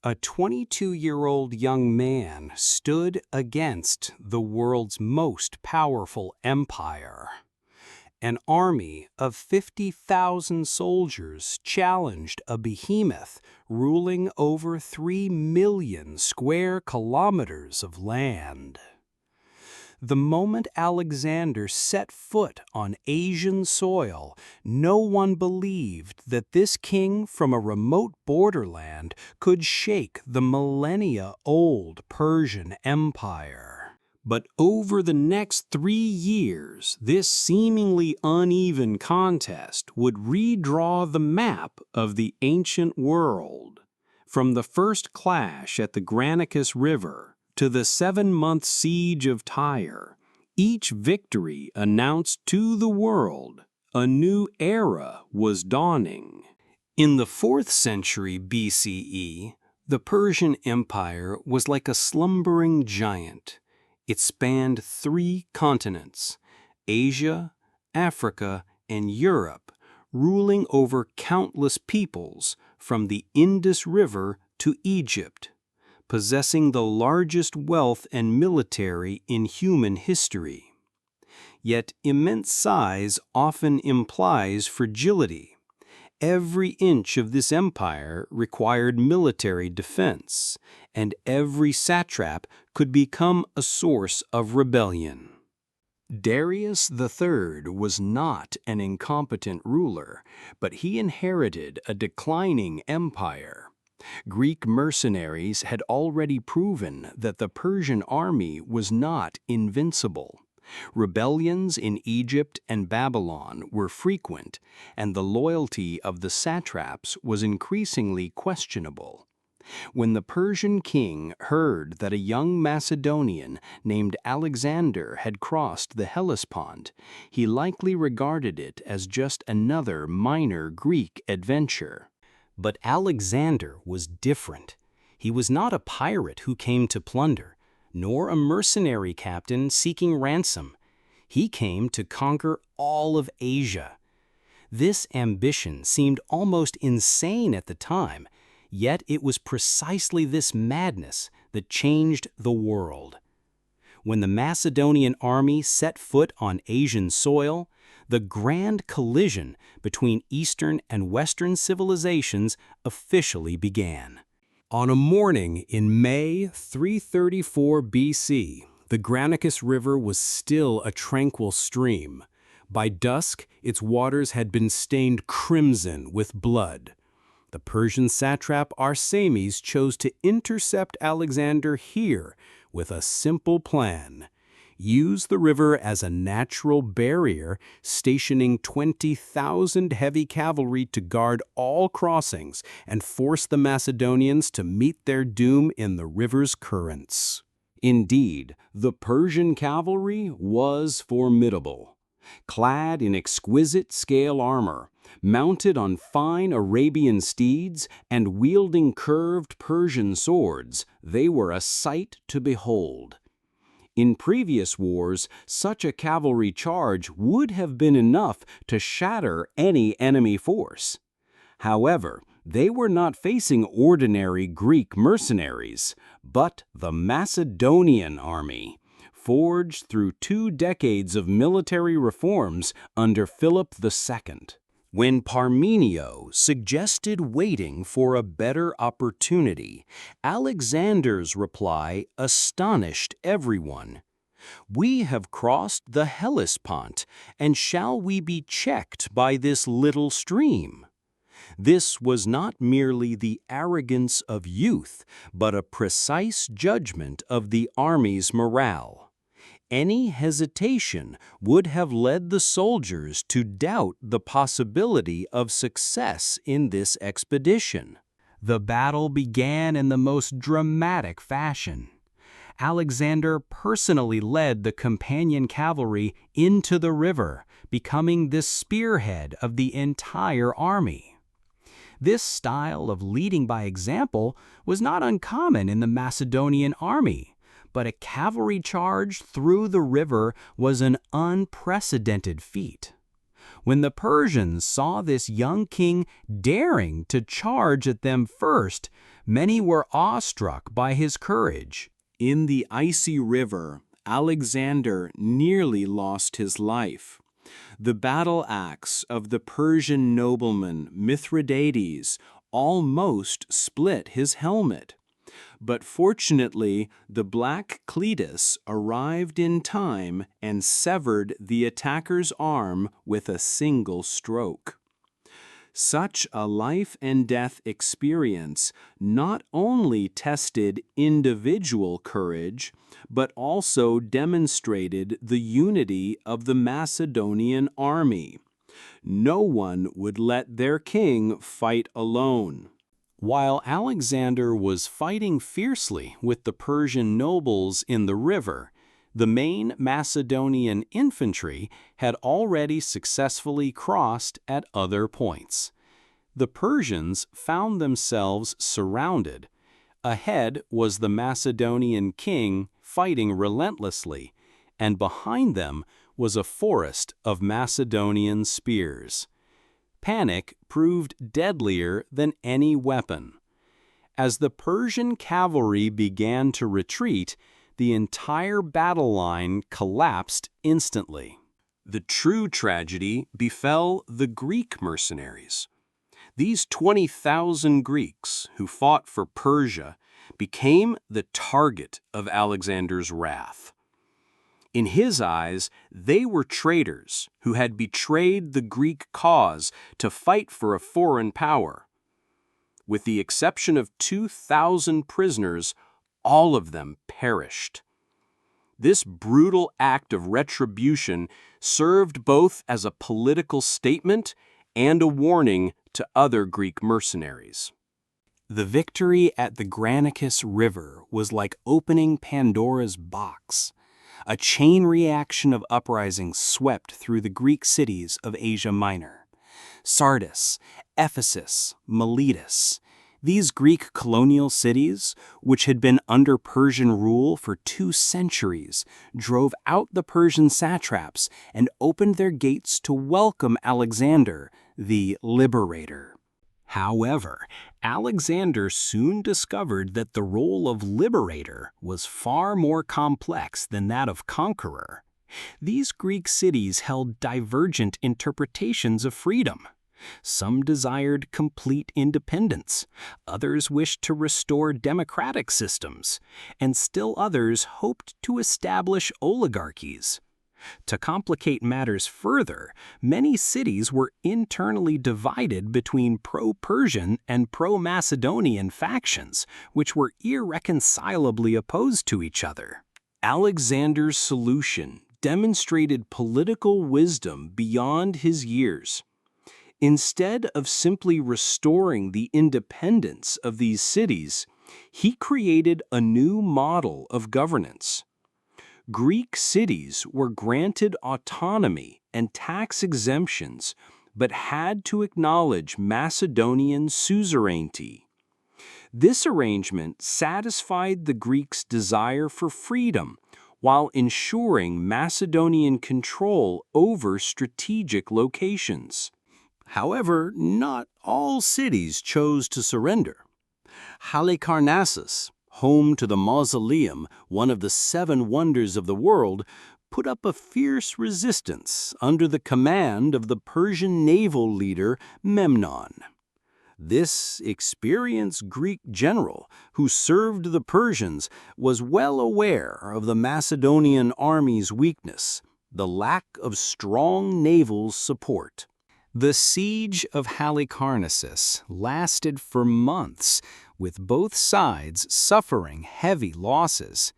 A 22-year-old young man stood against the world's most powerful empire. An army of 50,000 soldiers challenged a behemoth ruling over 3 million square kilometers of land. The moment Alexander set foot on Asian soil, no one believed that this king from a remote borderland could shake the millennia-old Persian Empire. But over the next 3 years, this seemingly uneven contest would redraw the map of the ancient world. From the first clash at the Granicus River to the 7-month Siege of Tyre, each victory announced to the world a new era was dawning. In the 4th century BCE, the Persian Empire was like a slumbering giant. It spanned 3 continents, Asia, Africa, and Europe, ruling over countless peoples from the Indus River to Egypt, possessing the largest wealth and military in human history. Yet immense size often implies fragility. Every inch of this empire required military defense, and every satrap could become a source of rebellion. Darius III was not an incompetent ruler, but he inherited a declining empire. Greek mercenaries had already proven that the Persian army was not invincible. Rebellions in Egypt and Babylon were frequent, and the loyalty of the satraps was increasingly questionable. When the Persian king heard that a young Macedonian named Alexander had crossed the Hellespont, he likely regarded it as just another minor Greek adventure. But Alexander was different. He was not a pirate who came to plunder, nor a mercenary captain seeking ransom. He came to conquer all of Asia. This ambition seemed almost insane at the time, yet it was precisely this madness that changed the world. When the Macedonian army set foot on Asian soil, the grand collision between Eastern and Western civilizations officially began. On a morning in May 334 BC, the Granicus River was still a tranquil stream. By dusk, its waters had been stained crimson with blood. The Persian satrap Arsames chose to intercept Alexander here with a simple plan. Use the river as a natural barrier, stationing 20,000 heavy cavalry to guard all crossings and force the Macedonians to meet their doom in the river's currents. Indeed, the Persian cavalry was formidable. Clad in exquisite scale armor, mounted on fine Arabian steeds, and wielding curved Persian swords, they were a sight to behold. In previous wars, such a cavalry charge would have been enough to shatter any enemy force. However, they were not facing ordinary Greek mercenaries, but the Macedonian army, forged through 2 decades of military reforms under Philip II. When Parmenio suggested waiting for a better opportunity, Alexander's reply astonished everyone. "We have crossed the Hellespont, and shall we be checked by this little stream?" This was not merely the arrogance of youth, but a precise judgment of the army's morale. Any hesitation would have led the soldiers to doubt the possibility of success in this expedition. The battle began in the most dramatic fashion. Alexander personally led the companion cavalry into the river, becoming the spearhead of the entire army. This style of leading by example was not uncommon in the Macedonian army, but a cavalry charge through the river was an unprecedented feat. When the Persians saw this young king daring to charge at them first, Many were awestruck by his courage. In the icy river, Alexander nearly lost his life. The battle axe of the Persian nobleman Mithridates almost split his helmet. But fortunately, the black Cletus arrived in time and severed the attacker's arm with a single stroke. Such a life-and-death experience not only tested individual courage, but also demonstrated the unity of the Macedonian army. No one would let their king fight alone. While Alexander was fighting fiercely with the Persian nobles in the river, the main Macedonian infantry had already successfully crossed at other points. The Persians found themselves surrounded. Ahead was the Macedonian king fighting relentlessly, and behind them was a forest of Macedonian spears. Panic proved deadlier than any weapon. As the Persian cavalry began to retreat, the entire battle line collapsed instantly. The true tragedy befell the Greek mercenaries. These 20,000 Greeks who fought for Persia became the target of Alexander's wrath. In his eyes, they were traitors who had betrayed the Greek cause to fight for a foreign power. With the exception of 2,000 prisoners, all of them perished. This brutal act of retribution served both as a political statement and a warning to other Greek mercenaries. The victory at the Granicus River was like opening Pandora's box. A chain reaction of uprisings swept through the Greek cities of Asia Minor. Sardis, Ephesus, Miletus. These Greek colonial cities, which had been under Persian rule for 2 centuries, drove out the Persian satraps and opened their gates to welcome Alexander, the liberator. However, Alexander soon discovered that the role of liberator was far more complex than that of conqueror. These Greek cities held divergent interpretations of freedom. Some desired complete independence, others wished to restore democratic systems, and still others hoped to establish oligarchies. To complicate matters further, many cities were internally divided between pro-Persian and pro-Macedonian factions, which were irreconcilably opposed to each other. Alexander's solution demonstrated political wisdom beyond his years. Instead of simply restoring the independence of these cities, he created a new model of governance. Greek cities were granted autonomy and tax exemptions, but had to acknowledge Macedonian suzerainty. This arrangement satisfied the Greeks' desire for freedom while ensuring Macedonian control over strategic locations. However, not all cities chose to surrender. Halicarnassus, home to the mausoleum, one of the 7 wonders of the world, put up a fierce resistance under the command of the Persian naval leader Memnon. This experienced Greek general, who served the Persians, was well aware of the Macedonian army's weakness, the lack of strong naval support. The siege of Halicarnassus lasted for months, with both sides suffering heavy losses.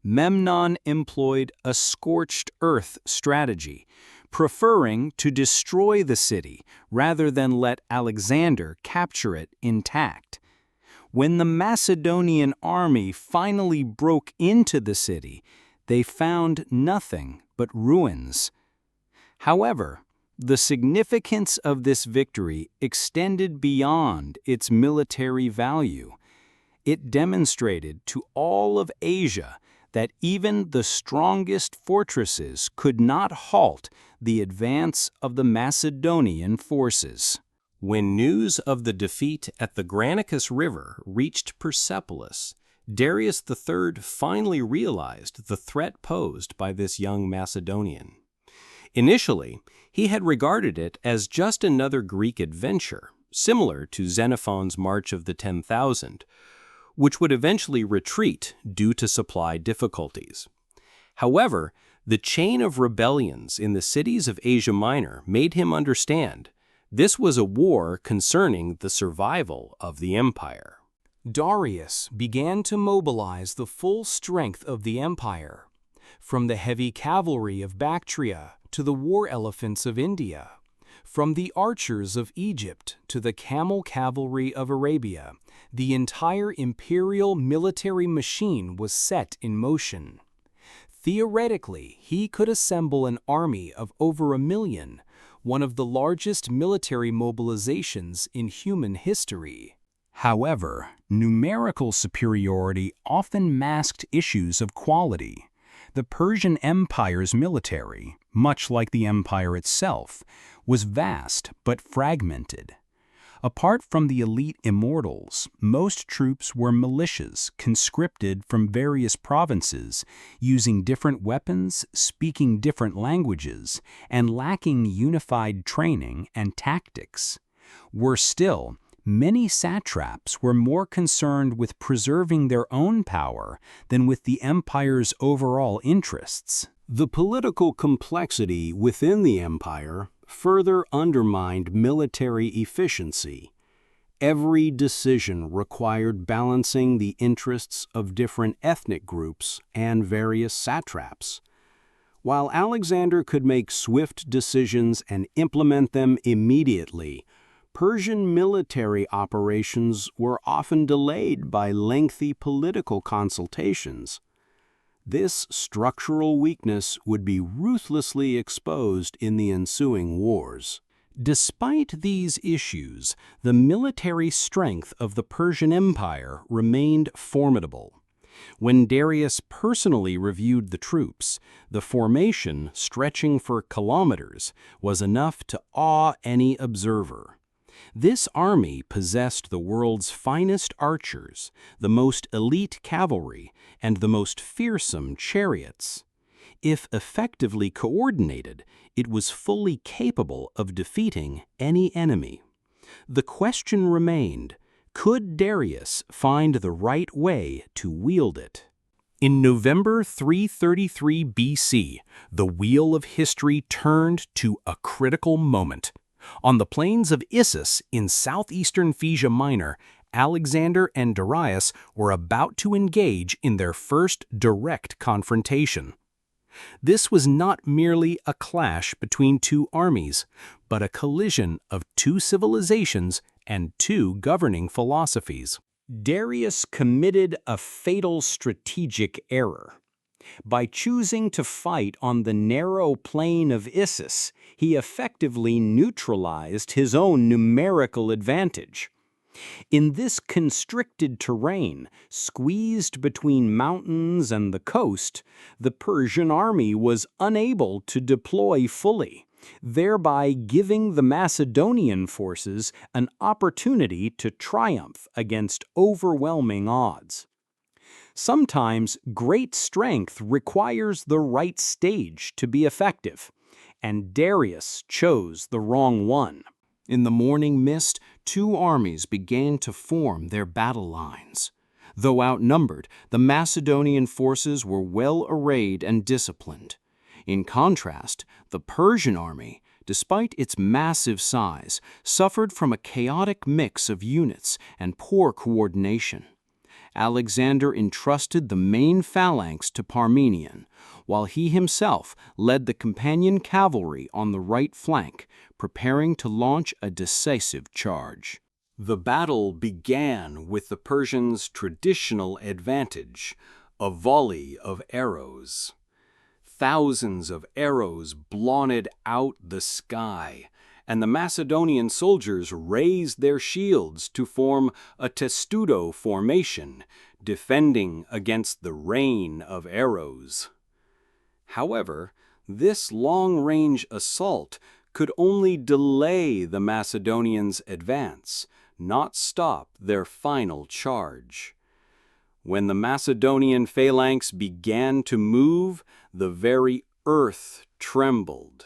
Memnon employed a scorched earth strategy, preferring to destroy the city rather than let Alexander capture it intact. When the Macedonian army finally broke into the city, they found nothing but ruins. However, the significance of this victory extended beyond its military value. It demonstrated to all of Asia that even the strongest fortresses could not halt the advance of the Macedonian forces. When news of the defeat at the Granicus River reached Persepolis, Darius III finally realized the threat posed by this young Macedonian. Initially, he had regarded it as just another Greek adventure, similar to Xenophon's March of the 10,000, which would eventually retreat due to supply difficulties. However, the chain of rebellions in the cities of Asia Minor made him understand this was a war concerning the survival of the empire. Darius began to mobilize the full strength of the empire, from the heavy cavalry of Bactria to the war elephants of India, from the archers of Egypt to the camel cavalry of Arabia. The entire imperial military machine was set in motion. Theoretically, he could assemble an army of over 1 million, one of the largest military mobilizations in human history. However, numerical superiority often masked issues of quality. The Persian Empire's military, much like the empire itself, was vast but fragmented. Apart from the elite immortals, most troops were militias conscripted from various provinces, using different weapons, speaking different languages, and lacking unified training and tactics. Worse still, many satraps were more concerned with preserving their own power than with the empire's overall interests. The political complexity within the empire further undermined military efficiency. Every decision required balancing the interests of different ethnic groups and various satraps. While Alexander could make swift decisions and implement them immediately, Persian military operations were often delayed by lengthy political consultations. This structural weakness would be ruthlessly exposed in the ensuing wars. Despite these issues, the military strength of the Persian Empire remained formidable. When Darius personally reviewed the troops, the formation, stretching for kilometers, was enough to awe any observer. This army possessed the world's finest archers, the most elite cavalry, and the most fearsome chariots. If effectively coordinated, it was fully capable of defeating any enemy. The question remained, could Darius find the right way to wield it? In November 333 BC, the wheel of history turned to a critical moment. On the plains of Issus in southeastern Phaeacia Minor, Alexander and Darius were about to engage in their first direct confrontation. This was not merely a clash between two armies, but a collision of two civilizations and two governing philosophies. Darius committed a fatal strategic error. By choosing to fight on the narrow plain of Issus, he effectively neutralized his own numerical advantage. In this constricted terrain, squeezed between mountains and the coast, the Persian army was unable to deploy fully, thereby giving the Macedonian forces an opportunity to triumph against overwhelming odds. Sometimes great strength requires the right stage to be effective, and Darius chose the wrong one. In the morning mist, two armies began to form their battle lines. Though outnumbered, the Macedonian forces were well arrayed and disciplined. In contrast, the Persian army, despite its massive size, suffered from a chaotic mix of units and poor coordination. Alexander entrusted the main phalanx to Parmenion, while he himself led the companion cavalry on the right flank, preparing to launch a decisive charge. The battle began with the Persians' traditional advantage, a volley of arrows. Thousands of arrows blotted out the sky, and the Macedonian soldiers raised their shields to form a testudo formation, defending against the rain of arrows. However, this long-range assault could only delay the Macedonians' advance, not stop their final charge. When the Macedonian phalanx began to move, the very earth trembled.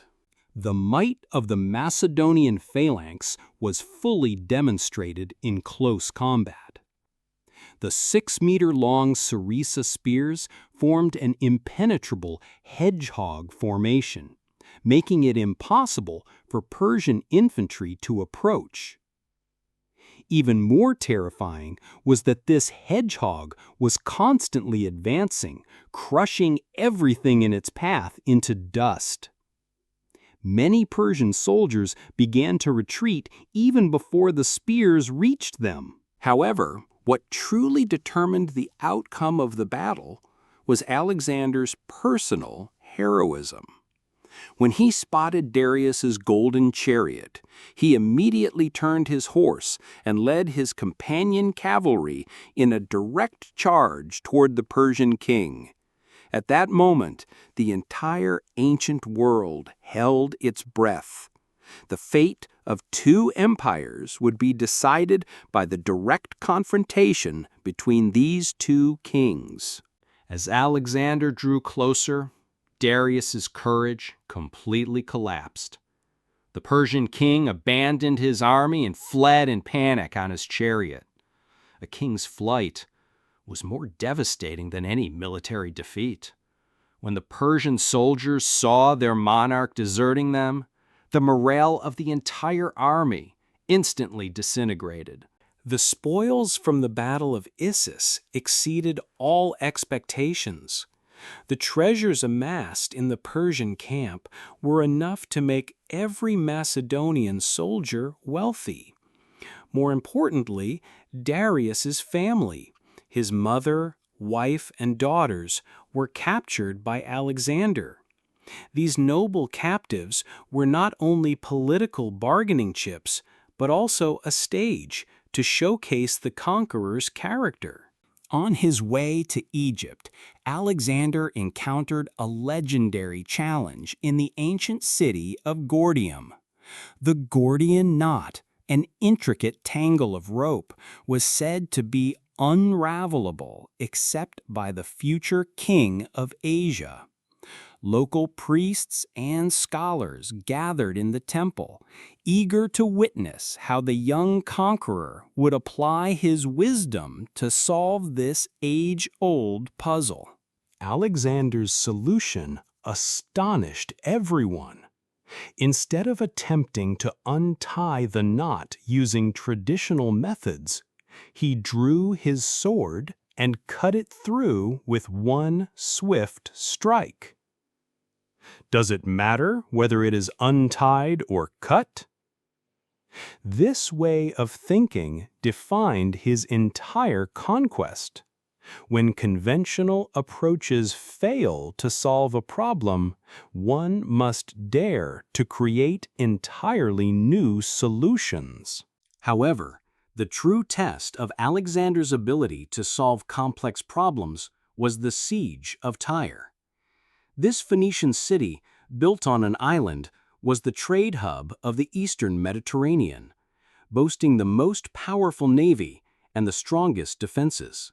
The might of the Macedonian phalanx was fully demonstrated in close combat. The 6-meter-long sarissa spears formed an impenetrable hedgehog formation, making it impossible for Persian infantry to approach. Even more terrifying was that this hedgehog was constantly advancing, crushing everything in its path into dust. Many Persian soldiers began to retreat even before the spears reached them. However, what truly determined the outcome of the battle was Alexander's personal heroism. When he spotted Darius's golden chariot, he immediately turned his horse and led his companion cavalry in a direct charge toward the Persian king. At that moment, the entire ancient world held its breath. The fate of two empires would be decided by the direct confrontation between these two kings. As Alexander drew closer, Darius's courage completely collapsed. The Persian king abandoned his army and fled in panic on his chariot. A king's flight was more devastating than any military defeat. When the Persian soldiers saw their monarch deserting them, the morale of the entire army instantly disintegrated. The spoils from the Battle of Issus exceeded all expectations. The treasures amassed in the Persian camp were enough to make every Macedonian soldier wealthy. More importantly, Darius's family, his mother, wife, and daughters, were captured by Alexander. These noble captives were not only political bargaining chips, but also a stage to showcase the conqueror's character. On his way to Egypt, Alexander encountered a legendary challenge in the ancient city of Gordium. The Gordian Knot, an intricate tangle of rope, was said to be unravelable except by the future king of Asia. Local priests and scholars gathered in the temple, eager to witness how the young conqueror would apply his wisdom to solve this age-old puzzle. Alexander's solution astonished everyone. Instead of attempting to untie the knot using traditional methods, he drew his sword and cut it through with one swift strike. Does it matter whether it is untied or cut? This way of thinking defined his entire conquest. When conventional approaches fail to solve a problem, one must dare to create entirely new solutions. However, the true test of Alexander's ability to solve complex problems was the Siege of Tyre. This Phoenician city, built on an island, was the trade hub of the eastern Mediterranean, boasting the most powerful navy and the strongest defenses.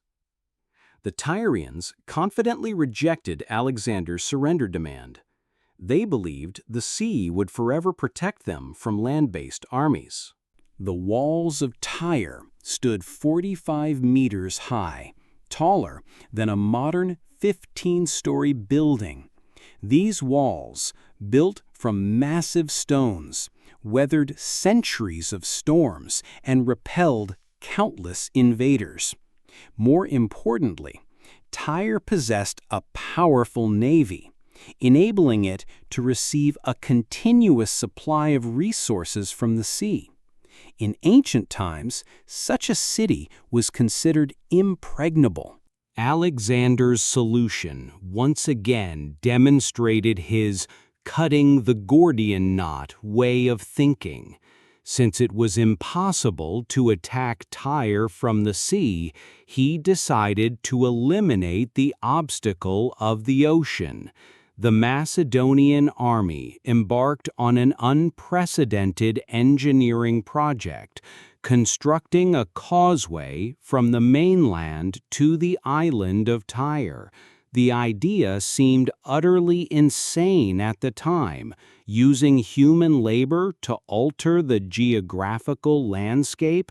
The Tyrians confidently rejected Alexander's surrender demand. They believed the sea would forever protect them from land-based armies. The walls of Tyre stood 45 meters high, taller than a modern 15-story building. These walls, built from massive stones, weathered centuries of storms and repelled countless invaders. More importantly, Tyre possessed a powerful navy, enabling it to receive a continuous supply of resources from the sea. In ancient times, such a city was considered impregnable. Alexander's solution once again demonstrated his cutting the Gordian knot way of thinking. Since it was impossible to attack Tyre from the sea, he decided to eliminate the obstacle of the ocean. the Macedonian army embarked on an unprecedented engineering project, constructing a causeway from the mainland to the island of Tyre. The idea seemed utterly insane at the time, using human labor to alter the geographical landscape.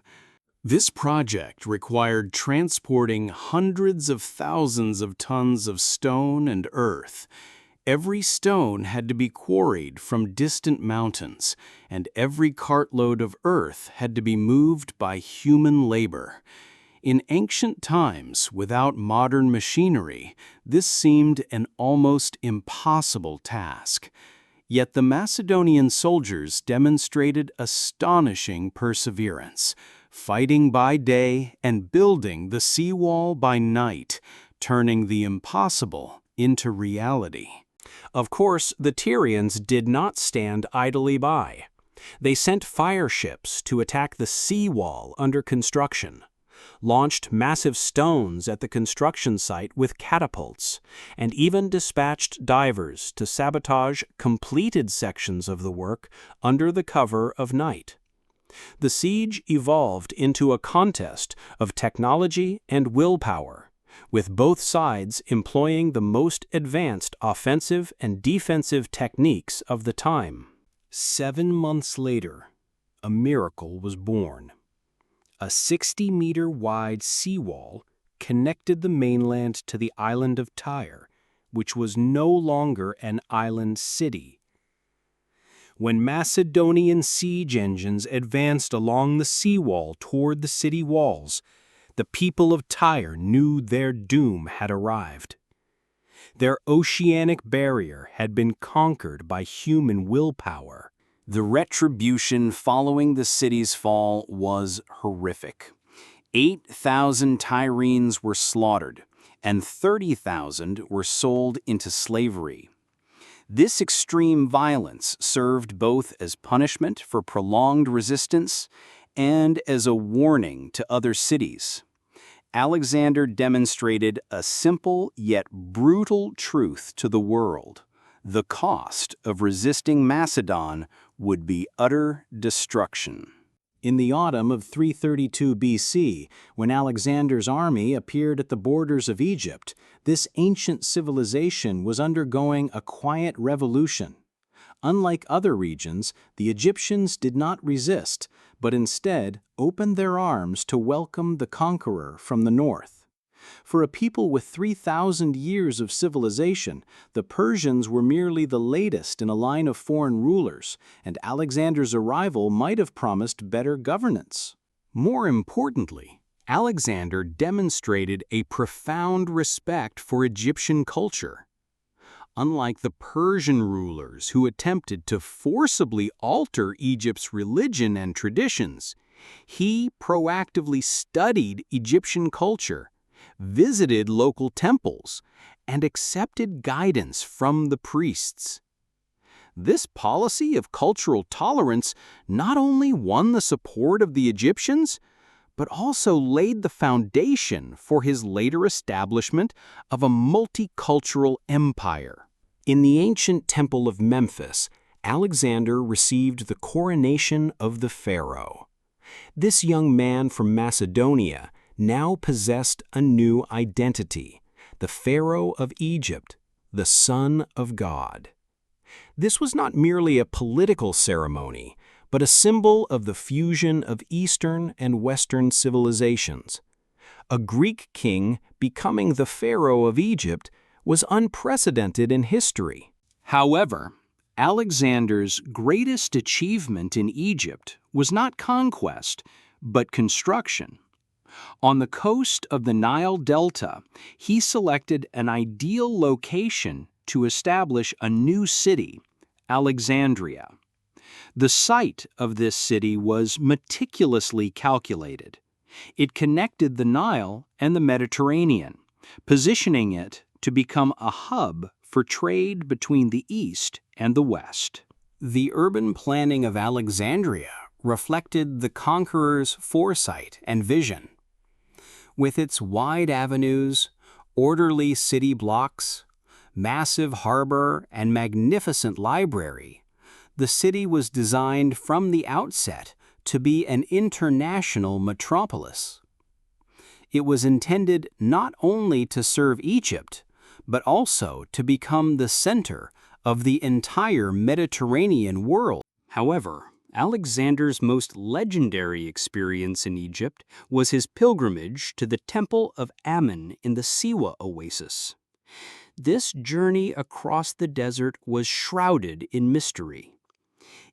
This project required transporting hundreds of thousands of tons of stone and earth. Every stone had to be quarried from distant mountains, and every cartload of earth had to be moved by human labor. In ancient times, without modern machinery, this seemed an almost impossible task. Yet the Macedonian soldiers demonstrated astonishing perseverance, fighting by day and building the seawall by night, turning the impossible into reality. Of course, the Tyrians did not stand idly by. They sent fire ships to attack the seawall under construction, launched massive stones at the construction site with catapults, and even dispatched divers to sabotage completed sections of the work under the cover of night. The siege evolved into a contest of technology and willpower, with both sides employing the most advanced offensive and defensive techniques of the time. 7 months later, a miracle was born. A 60-meter-wide seawall connected the mainland to the island of Tyre, which was no longer an island city. When Macedonian siege engines advanced along the seawall toward the city walls, the people of Tyre knew their doom had arrived. Their oceanic barrier had been conquered by human willpower. The retribution following the city's fall was horrific. 8,000 Tyrians were slaughtered, and 30,000 were sold into slavery. This extreme violence served both as punishment for prolonged resistance and as a warning to other cities. Alexander demonstrated a simple yet brutal truth to the world. The cost of resisting Macedon would be utter destruction. In the autumn of 332 BC, when Alexander's army appeared at the borders of Egypt, this ancient civilization was undergoing a quiet revolution. Unlike other regions, the Egyptians did not resist, but instead opened their arms to welcome the conqueror from the north. For a people with 3,000 years of civilization, the Persians were merely the latest in a line of foreign rulers, and Alexander's arrival might have promised better governance. More importantly, Alexander demonstrated a profound respect for Egyptian culture. Unlike the Persian rulers who attempted to forcibly alter Egypt's religion and traditions, he proactively studied Egyptian culture, visited local temples, and accepted guidance from the priests. This policy of cultural tolerance not only won the support of the Egyptians, but also laid the foundation for his later establishment of a multicultural empire. In the ancient Temple of Memphis, Alexander received the coronation of the pharaoh. This young man from Macedonia now possessed a new identity, the Pharaoh of Egypt, the Son of God. This was not merely a political ceremony, but a symbol of the fusion of Eastern and Western civilizations. A Greek king becoming the Pharaoh of Egypt was unprecedented in history. However, Alexander's greatest achievement in Egypt was not conquest, but construction. On the coast of the Nile Delta, he selected an ideal location to establish a new city, Alexandria. The site of this city was meticulously calculated. It connected the Nile and the Mediterranean, positioning it to become a hub for trade between the East and the West. The urban planning of Alexandria reflected the conqueror's foresight and vision. With its wide avenues, orderly city blocks, massive harbor, and magnificent library, the city was designed from the outset to be an international metropolis. It was intended not only to serve Egypt, but also to become the center of the entire Mediterranean world. However, Alexander's most legendary experience in Egypt was his pilgrimage to the Temple of Ammon in the Siwa oasis. This journey across the desert was shrouded in mystery.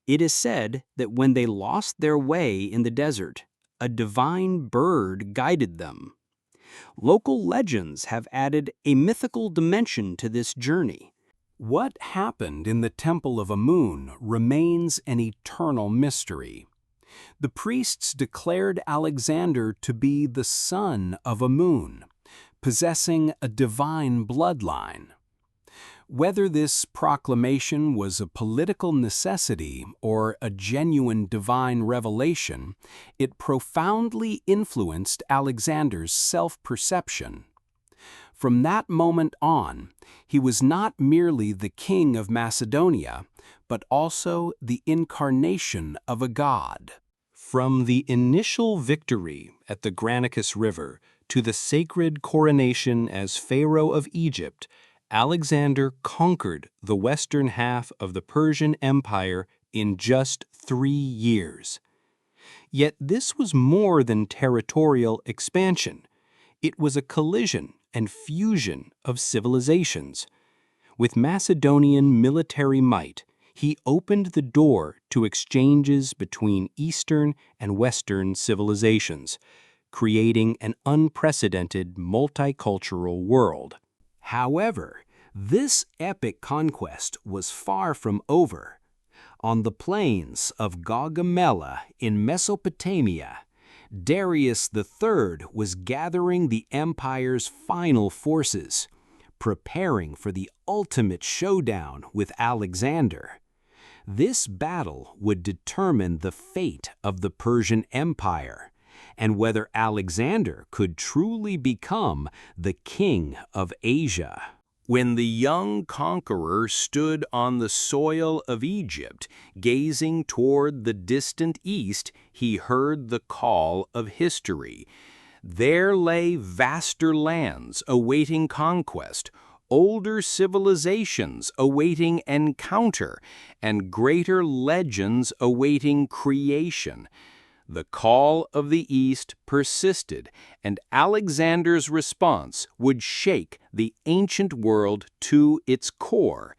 It is said that when they lost their way in the desert, a divine bird guided them. Local legends have added a mythical dimension to this journey. What happened in the Temple of Amun remains an eternal mystery. The priests declared Alexander to be the son of Amun, possessing a divine bloodline. Whether this proclamation was a political necessity or a genuine divine revelation, it profoundly influenced Alexander's self-perception. From that moment on, he was not merely the king of Macedonia, but also the incarnation of a god. From the initial victory at the Granicus River to the sacred coronation as Pharaoh of Egypt, Alexander conquered the western half of the Persian Empire in just 3 years. Yet this was more than territorial expansion. It was a collision and fusion of civilizations. With Macedonian military might, he opened the door to exchanges between Eastern and Western civilizations, creating an unprecedented multicultural world. However, this epic conquest was far from over. On the plains of Gaugamela in Mesopotamia, Darius III was gathering the empire's final forces, preparing for the ultimate showdown with Alexander. This battle would determine the fate of the Persian Empire and whether Alexander could truly become the king of Asia. When the young conqueror stood on the soil of Egypt, gazing toward the distant east, he heard the call of history. There lay vaster lands awaiting conquest, older civilizations awaiting encounter, and greater legends awaiting creation. The call of the East persisted, and Alexander's response would shake the ancient world to its core.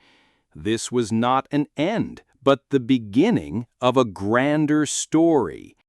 This was not an end, but the beginning of a grander story.